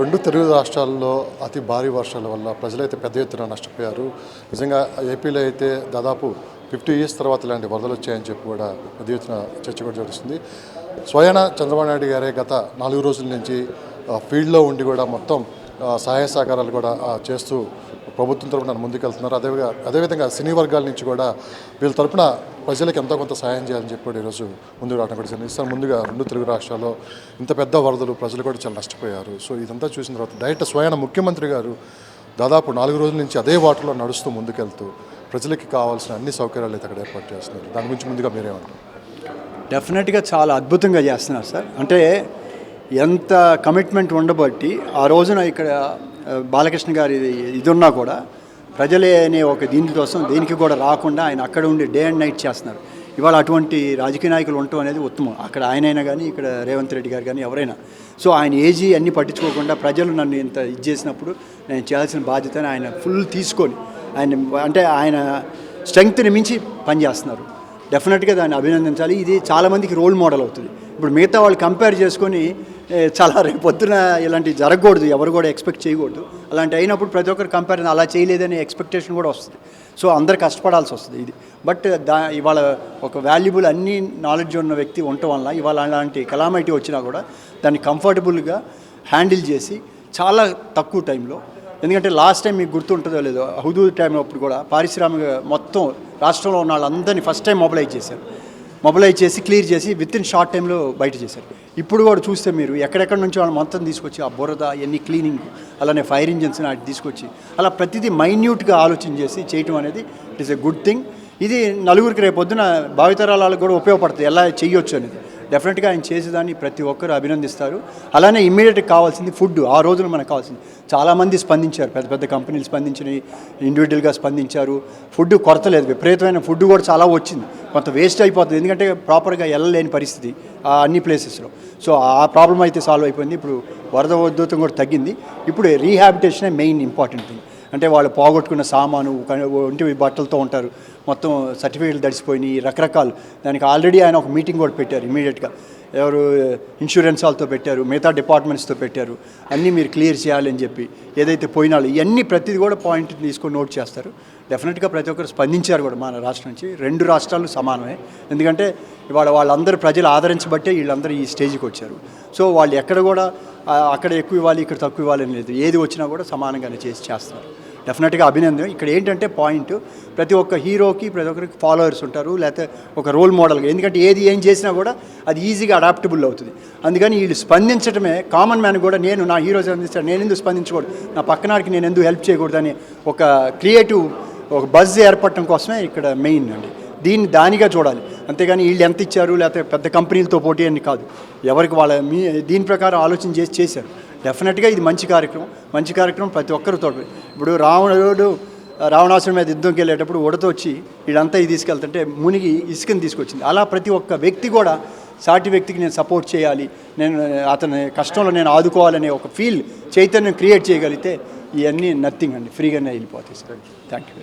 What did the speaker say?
రెండు తెలుగు రాష్ట్రాల్లో అతి భారీ వర్షాల వల్ల ప్రజలైతే పెద్ద ఎత్తున నష్టపోయారు. నిజంగా ఏపీలో అయితే దాదాపు 50 ఇయర్స్ తర్వాత ఇలాంటి వరదలు వచ్చాయని చెప్పి కూడా పెద్ద ఎత్తున చర్చ కూడా జరుగుతుంది. స్వయాన చంద్రబాబు నాయుడు గారే గత 4 రోజుల నుంచి ఫీల్డ్లో ఉండి కూడా మొత్తం సహాయ సహకారాలు కూడా చేస్తూ ప్రభుత్వం తరపున ముందుకెళ్తున్నారు. అదేవిధంగా సినీ వర్గాల నుంచి కూడా వీళ్ళ తరపున ప్రజలకు ఎంతో కొంత సహాయం చేయాలని చెప్పి ఈరోజు ముందుకు రావడం కూడా జరిగింది. ముందుగా రెండు తెలుగు రాష్ట్రాల్లో ఇంత పెద్ద వరదలు ప్రజలు కూడా చాలా నష్టపోయారు. సో ఇదంతా చూసిన తర్వాత డైరెక్ట్ స్వయాన ముఖ్యమంత్రి గారు దాదాపు 4 రోజుల నుంచి అదే వాటర్లో నడుస్తూ ముందుకెళ్తూ ప్రజలకి కావాల్సిన అన్ని సౌకర్యాలు అయితే అక్కడ ఏర్పాటు చేస్తున్నారు. దాని గురించి ముందుగా మీరేమంటారు? డెఫినెట్గా చాలా అద్భుతంగా చేస్తున్నారు సార్. అంటే ఎంత కమిట్మెంట్ ఉండబట్టి ఆ రోజున ఇక్కడ బాలకృష్ణ గారి ఇది ఉన్నా కూడా ప్రజలే అనే ఒక దీనికోసం దేనికి కూడా రాకుండా ఆయన అక్కడ ఉండి డే అండ్ నైట్ చేస్తున్నారు. ఇవాళ అటువంటి రాజకీయ నాయకులు ఉండటం అనేది ఉత్తమం. అక్కడ ఆయనైనా కానీ ఇక్కడ రేవంత్ రెడ్డి గారు కానీ ఎవరైనా. సో ఆయన ఏజీ అన్నీ పట్టించుకోకుండా ప్రజలు నన్ను ఇంత ఇది చేసినప్పుడు నేను చేయాల్సిన బాధ్యతని ఆయన ఫుల్ తీసుకొని ఆయన అంటే ఆయన స్ట్రెంగ్త్ని మించి పనిచేస్తున్నారు. డెఫినెట్గా దాన్ని అభినందించాలి. ఇది చాలామందికి రోల్ మోడల్ అవుతుంది. ఇప్పుడు మిగతా వాళ్ళు కంపేర్ చేసుకొని చాలా రేపు పొద్దున ఇలాంటివి జరగకూడదు, ఎవరు కూడా ఎక్స్పెక్ట్ చేయకూడదు. అలాంటి అయినప్పుడు ప్రతి ఒక్కరు కంపారిజన్ అలా చేయలేదనే ఎక్స్పెక్టేషన్ కూడా వస్తుంది. సో అందరు కష్టపడాల్సి వస్తుంది ఇది. బట్ ఇవాళ ఒక వాల్యుబుల్ అన్ని నాలెడ్జ్ ఉన్న వ్యక్తి ఉండటం వల్ల ఇవాళ అలాంటి కలామిటీ వచ్చినా కూడా దాన్ని కంఫర్టబుల్గా హ్యాండిల్ చేసి చాలా తక్కువ టైంలో, ఎందుకంటే లాస్ట్ టైం మీకు గుర్తుంటుందో లేదో హుదూద్ టైం అప్పుడు కూడా పారిశ్రామిక మొత్తం రాష్ట్రంలో ఉన్న వాళ్ళందరినీ ఫస్ట్ టైం మొబిలైజ్ చేసి క్లియర్ చేసి విత్ ఇన్ షార్ట్ టైంలో బయట చేశారు. ఇప్పుడు కూడా చూస్తే మీరు ఎక్కడెక్కడ నుంచి వాళ్ళు మొత్తం తీసుకొచ్చి ఆ బురద ఎన్ని క్లీనింగ్ అలానే ఫైర్ ఇంజిన్స్ నాటి తీసుకొచ్చి అలా ప్రతిదీ మైన్యూట్గా ఆలోచన చేసి చేయటం అనేది it is a good thing. ఇది నలుగురికి రేపొద్దున భావితరాలకు కూడా ఉపయోగపడుతుంది ఎలా చేయొచ్చు అనేది. డెఫినెట్గా ఆయన చేసేదాన్ని ప్రతి ఒక్కరు అభినందిస్తారు. అలానే ఇమ్మీడియట్గా కావాల్సింది ఫుడ్. ఆ రోజులు మనకు కావాల్సింది చాలామంది స్పందించారు, పెద్ద పెద్ద కంపెనీలు స్పందించినాయి, ఇండివిజువల్గా స్పందించారు. ఫుడ్ కొరత లేదు, విపరీతమైన ఫుడ్ కూడా చాలా వచ్చింది. కొంత వేస్ట్ అయిపోతుంది ఎందుకంటే ప్రాపర్గా వెళ్ళలేని పరిస్థితి అన్ని ప్లేసెస్లో. సో ఆ ప్రాబ్లం అయితే సాల్వ్ అయిపోయింది. ఇప్పుడు వరద ఉధృతం కూడా తగ్గింది. ఇప్పుడు రీహాబిటేషనే మెయిన్ ఇంపార్టెంట్ థింగ్. అంటే వాళ్ళు పోగొట్టుకున్న సామాను ఒంటి బట్టలతో ఉంటారు, మొత్తం సర్టిఫికేట్లు తడిసిపోయినాయి రకరకాలు. దానికి ఆల్రెడీ ఆయన ఒక మీటింగ్ కూడా పెట్టారు ఇమీడియట్గా. ఎవరు ఇన్సూరెన్స్ వాళ్ళతో పెట్టారు, మిగతా డిపార్ట్మెంట్స్తో పెట్టారు. అన్నీ మీరు క్లియర్ చేయాలని చెప్పి ఏదైతే పోయినాలో ఇవన్నీ ప్రతిదీ కూడా పాయింట్ తీసుకొని నోట్ చేస్తారు. డెఫినెట్గా ప్రతి ఒక్కరు స్పందించారు కూడా మన రాష్ట్రం నుంచి. రెండు రాష్ట్రాలు సమానమే. ఎందుకంటే ఇవాళ వాళ్ళందరూ ప్రజలు ఆదరించబట్టే వీళ్ళందరూ ఈ స్టేజ్కి వచ్చారు. సో వాళ్ళు ఎక్కడ కూడా అక్కడ ఎక్కువ ఇవ్వాలి ఇక్కడ తక్కువ ఇవ్వాలని లేదు, ఏది వచ్చినా కూడా సమానంగానే చేస్తున్నారు. డెఫినెట్గా అభినందన. ఇక్కడ ఏంటంటే పాయింట్ ప్రతి ఒక్క హీరోకి ప్రతి ఒక్కరికి ఫాలోవర్స్ ఉంటారు, లేకపోతే ఒక రోల్ మోడల్గా. ఎందుకంటే ఏం చేసినా కూడా అది ఈజీగా అడాప్టబుల్ అవుతుంది. అందుకని వీళ్ళు స్పందించడమే కామన్ మ్యాన్ కూడా నేను నా హీరో స్పందిస్తాను, నేను ఎందుకు స్పందించకూడదు, నా పక్కనాడికి నేను ఎందుకు హెల్ప్ చేయకూడదు అని ఒక క్రియేటివ్ ఒక బజ్ ఏర్పడటం కోసమే ఇక్కడ మెయిన్ అండి. దానిగా చూడాలి. అంతేగాని వీళ్ళు ఎంత ఇచ్చారు లేకపోతే పెద్ద కంపెనీలతో పోటీ అని కాదు. ఎవరికి వాళ్ళ దీని ప్రకారం ఆలోచన చేశారు. డెఫినెట్గా ఇది మంచి కార్యక్రమం ప్రతి ఒక్కరు తోడు. ఇప్పుడు రావణాసురుడి మీద యుద్ధంకి వెళ్ళేటప్పుడు ఉడత వచ్చి వీళ్ళంతా ఇది తీసుకెళ్తుంటే మునిగి ఇసుకని తీసుకొచ్చింది. అలా ప్రతి ఒక్క వ్యక్తి కూడా సాటి వ్యక్తికి నేను సపోర్ట్ చేయాలి, నేను అతని కష్టంలో నేను ఆదుకోవాలనే ఒక చైతన్యం క్రియేట్ చేయగలిగితే ఇవన్నీ నథింగ్ అండి, ఫ్రీగానే వెళ్ళిపోతాయి సార్. Thank you.